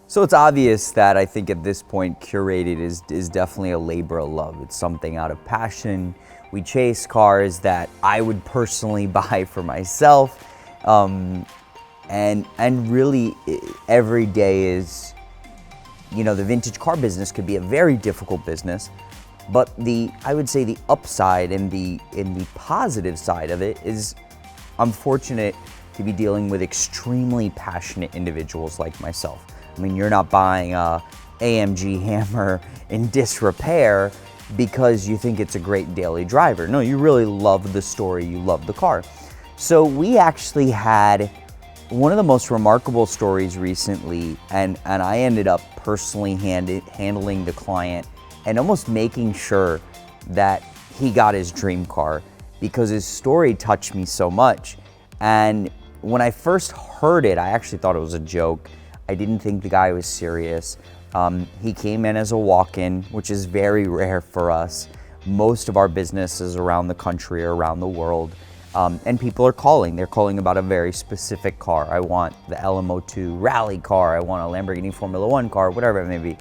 So it's obvious that I think at this point, Curated is definitely a labor of love. It's something out of passion. We chase cars that I would personally buy for myself. And really every day is, you know, the vintage car business could be a very difficult business, but I would say the upside and the positive side of it is I'm fortunate to be dealing with extremely passionate individuals like myself. I mean, you're not buying a AMG Hammer in disrepair because you think it's a great daily driver. No, you really love the story, you love the car. So we actually had one of the most remarkable stories recently, and I ended up personally handling the client and almost making sure that he got his dream car because his story touched me so much. And when I first heard it, I actually thought it was a joke. I didn't think the guy was serious. He came in as a walk-in, which is very rare for us. Most of our businesses around the country or around the world, and people are calling. They're calling about a very specific car. I want the LM002 rally car. I want a Lamborghini Formula One car, whatever it may be.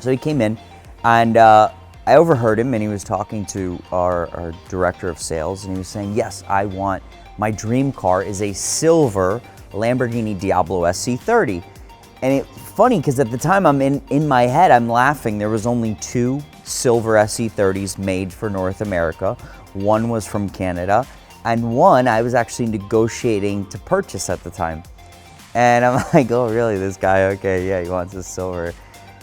So he came in, and I overheard him, and he was talking to our director of sales, and he was saying, yes, my dream car is a silver Lamborghini Diablo SE30. And it's funny because at the time I'm in my head, I'm laughing. There was only 2 silver SE30s made for North America. One was from Canada, and one I was actually negotiating to purchase at the time. And I'm like, oh, really, this guy? Okay, yeah, he wants a silver.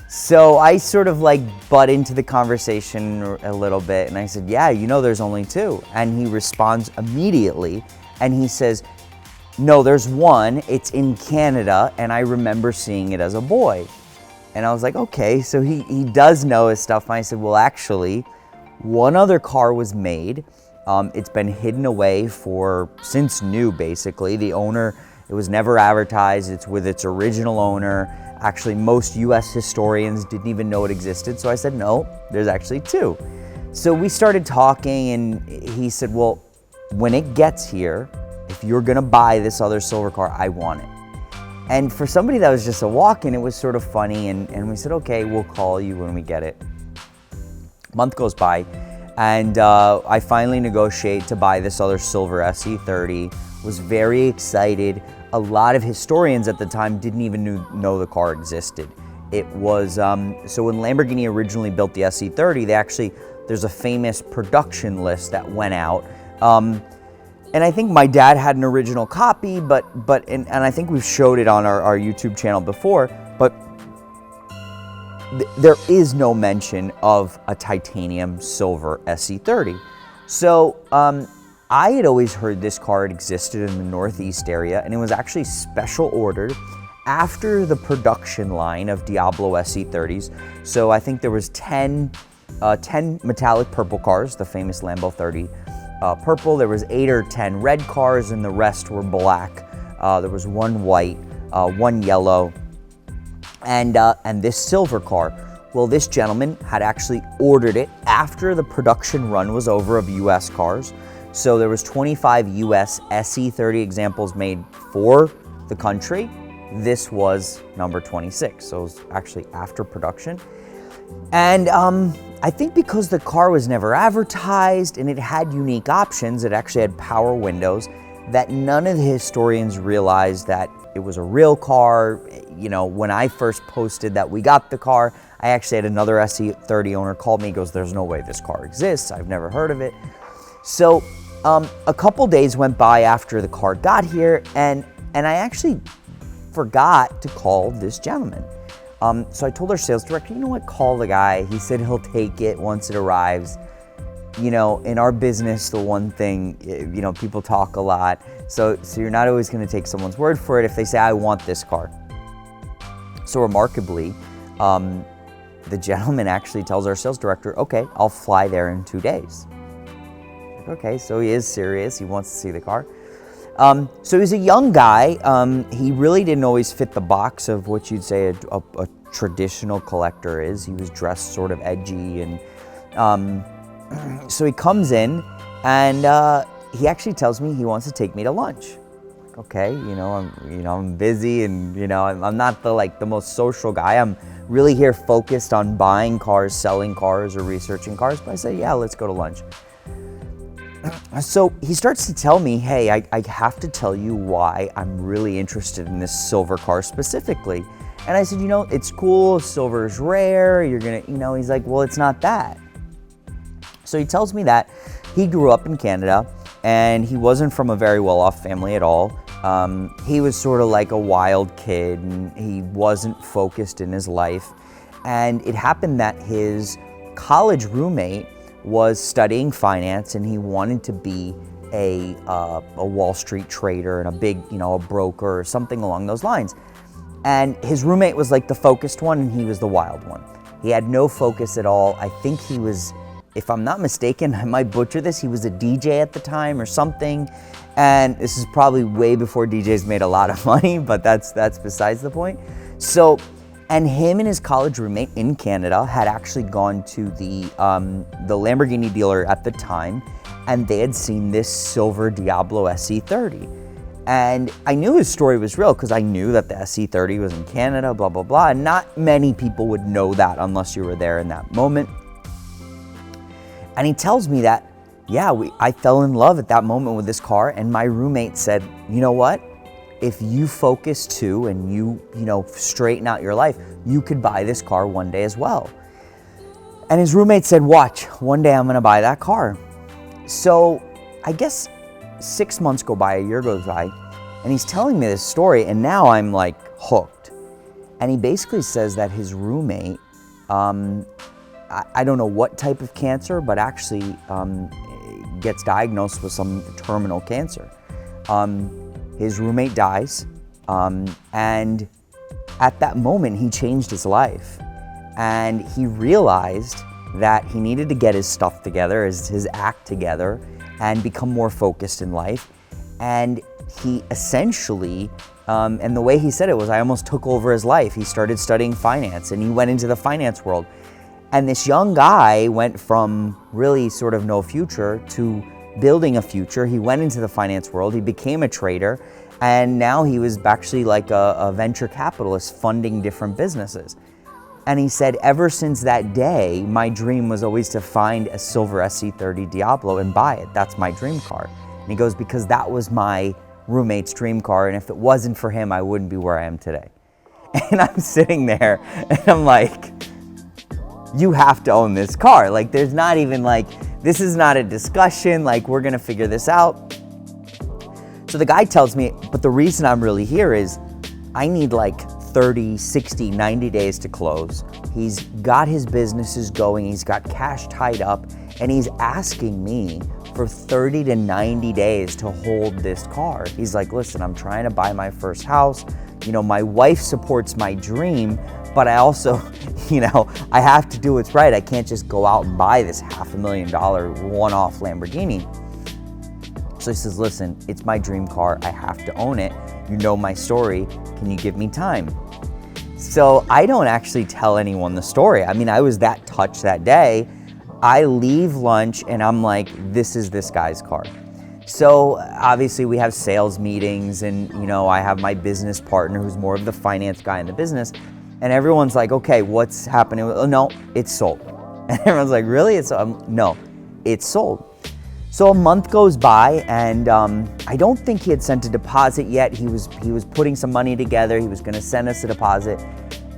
So I sort of like butt into the conversation a little bit, and I said, yeah, you know, there's only 2. And he responds immediately, and he says, no, there's one, it's in Canada, and I remember seeing it as a boy. And I was like, okay, so he does know his stuff. And I said, well, actually, one other car was made. It's been hidden away since new, basically. The owner, it was never advertised. It's with its original owner. Actually, most US historians didn't even know it existed. So I said, no, there's actually 2. So we started talking, and he said, well, when it gets here, if you're gonna buy this other silver car, I want it. And for somebody that was just a walk-in, it was sort of funny, and we said, okay, we'll call you when we get it. A month goes by, and I finally negotiate to buy this other silver SE30, was very excited. A lot of historians at the time didn't even know the car existed. It was, so when Lamborghini originally built the SE30, there's a famous production list that went out. And I think my dad had an original copy, and I think we've showed it on our YouTube channel before, but there is no mention of a titanium silver SE30. So I had always heard this car existed in the Northeast area, and it was actually special ordered after the production line of Diablo SE30s. So I think there was 10 metallic purple cars, the famous Lambo 30 purple. There was 8 or 10 red cars, and the rest were black. There was 1 white, 1 yellow, and this silver car. Well, this gentleman had actually ordered it after the production run was over of US cars. So there was 25 US SE30 examples made for the country. This was number 26, so it was actually after production. And I think because the car was never advertised and it had unique options, it actually had power windows, that none of the historians realized that it was a real car. You know, when I first posted that we got the car, I actually had another SE30 owner call me, goes, there's no way this car exists, I've never heard of it. So a couple days went by after the car got here, and I actually forgot to call this gentleman. So I told our sales director, you know what, call the guy. He said he'll take it once it arrives. You know, in our business, the one thing, you know, people talk a lot. So you're not always going to take someone's word for it if they say, I want this car. So remarkably, the gentleman actually tells our sales director, okay, I'll fly there in 2 days. Okay, so he is serious. He wants to see the car. So he's a young guy. He really didn't always fit the box of what you'd say a traditional collector is. He was dressed sort of edgy, and so he comes in, and he actually tells me he wants to take me to lunch. like, okay, I'm busy, and I'm not the most social guy. I'm really here focused on buying cars, selling cars, or researching cars. But I said, yeah, let's go to lunch. So he starts to tell me, hey, I have to tell you why I'm really interested in this silver car specifically. And I said, it's cool, silver is rare, you're gonna, he's like, well, it's not that. So he tells me that he grew up in Canada, and he wasn't from a very well-off family at all. He was sort of like a wild kid, and he wasn't focused in his life. And it happened that his college roommate was studying finance, and he wanted to be a Wall Street trader and a big, a broker or something along those lines. And his roommate was like the focused one, and he was the wild one. He had no focus at all. I think he was, if I'm not mistaken, I might butcher this, he was a DJ at the time or something. And this is probably way before DJs made a lot of money, but that's besides the point. So, and him and his college roommate in Canada had actually gone to the Lamborghini dealer at the time, and they had seen this silver Diablo SE30. And I knew his story was real because I knew that the SE30 was in Canada, blah, blah, blah. And not many people would know that unless you were there in that moment. And he tells me that, yeah, I fell in love at that moment with this car. And my roommate said, you know what? If you focus too and you straighten out your life, you could buy this car one day as well. And his roommate said, watch, one day I'm gonna buy that car. So I guess 6 months go by, a year goes by, and he's telling me this story, and now I'm like hooked. And he basically says that his roommate, I don't know what type of cancer, but actually gets diagnosed with some terminal cancer. His roommate dies, and at that moment he changed his life, and he realized that he needed to get his stuff together, his act together, and become more focused in life. And he essentially, and the way he said it was, I almost took over his life. He started studying finance, and he went into the finance world. And this young guy went from really sort of no future to building a future. He went into the finance world, he became a trader, and now he was actually like a venture capitalist funding different businesses. And he said, ever since that day, my dream was always to find a silver SE30 Diablo and buy it. That's my dream car. And he goes, because that was my roommate's dream car, and if it wasn't for him, I wouldn't be where I am today. And I'm sitting there, and I'm like, you have to own this car. Like, there's not even like, this is not a discussion, like, we're gonna figure this out. So the guy tells me, but the reason I'm really here is I need like 30, 60, 90 days to close. He's got his businesses going, he's got cash tied up, and he's asking me for 30 to 90 days to hold this car. He's like, listen, I'm trying to buy my first house. My wife supports my dream, but I also, I have to do what's right. I can't just go out and buy this $500,000 one-off Lamborghini. So he says, listen, it's my dream car. I have to own it. You know my story. Can you give me time? So I don't actually tell anyone the story. I mean, I was that touched that day. I leave lunch and I'm like, this is this guy's car. So obviously we have sales meetings, and I have my business partner who's more of the finance guy in the business, and everyone's like, okay, what's happening? Oh, no, it's sold. And everyone's like, really? No, it's sold. So a month goes by, and I don't think he had sent a deposit yet. He was putting some money together. He was gonna send us a deposit.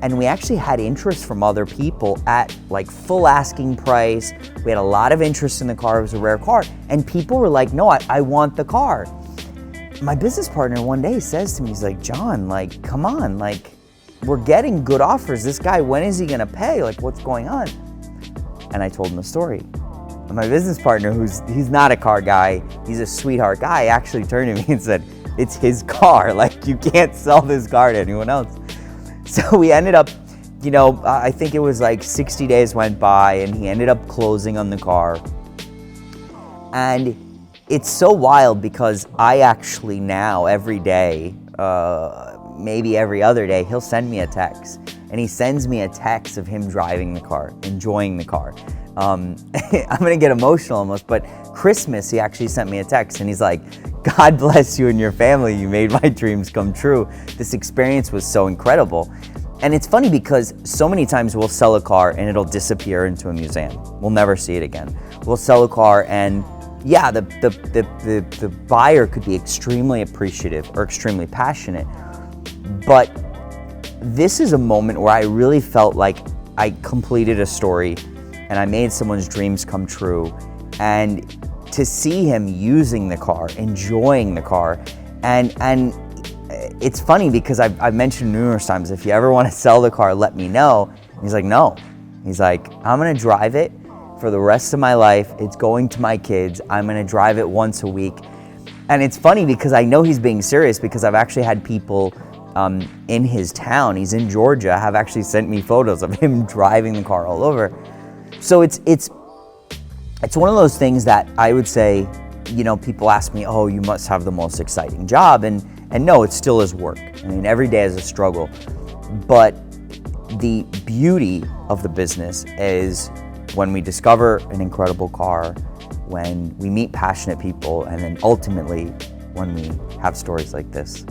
And we actually had interest from other people at like full asking price. We had a lot of interest in the car. It was a rare car. And people were like, no, I want the car. My business partner one day says to me, he's like, John, like, come on, like, we're getting good offers. This guy, when is he gonna pay? Like, what's going on? And I told him the story. And my business partner, he's not a car guy, he's a sweetheart guy, actually turned to me and said, it's his car. Like, you can't sell this car to anyone else. So we ended up, I think it was like 60 days went by, and he ended up closing on the car. And it's so wild because I actually now, every day, maybe every other day, he'll send me a text. And he sends me a text of him driving the car, enjoying the car. I'm gonna get emotional almost, but Christmas, he actually sent me a text and he's like, God bless you and your family. You made my dreams come true. This experience was so incredible. And it's funny because so many times we'll sell a car and it'll disappear into a museum. We'll never see it again. We'll sell a car and yeah, the buyer could be extremely appreciative or extremely passionate, but this is a moment where I really felt like I completed a story and I made someone's dreams come true. And to see him using the car, enjoying the car, and it's funny because I've mentioned numerous times, if you ever want to sell the car, let me know. And he's like, no. He's like, I'm gonna drive it for the rest of my life. It's going to my kids. I'm gonna drive it once a week. And it's funny because I know he's being serious because I've actually had people in his town, he's in Georgia, have actually sent me photos of him driving the car all over. So it's one of those things that I would say, you know, people ask me, oh, you must have the most exciting job. And no, it still is work. I mean, every day is a struggle. But the beauty of the business is when we discover an incredible car, when we meet passionate people, and then ultimately when we have stories like this.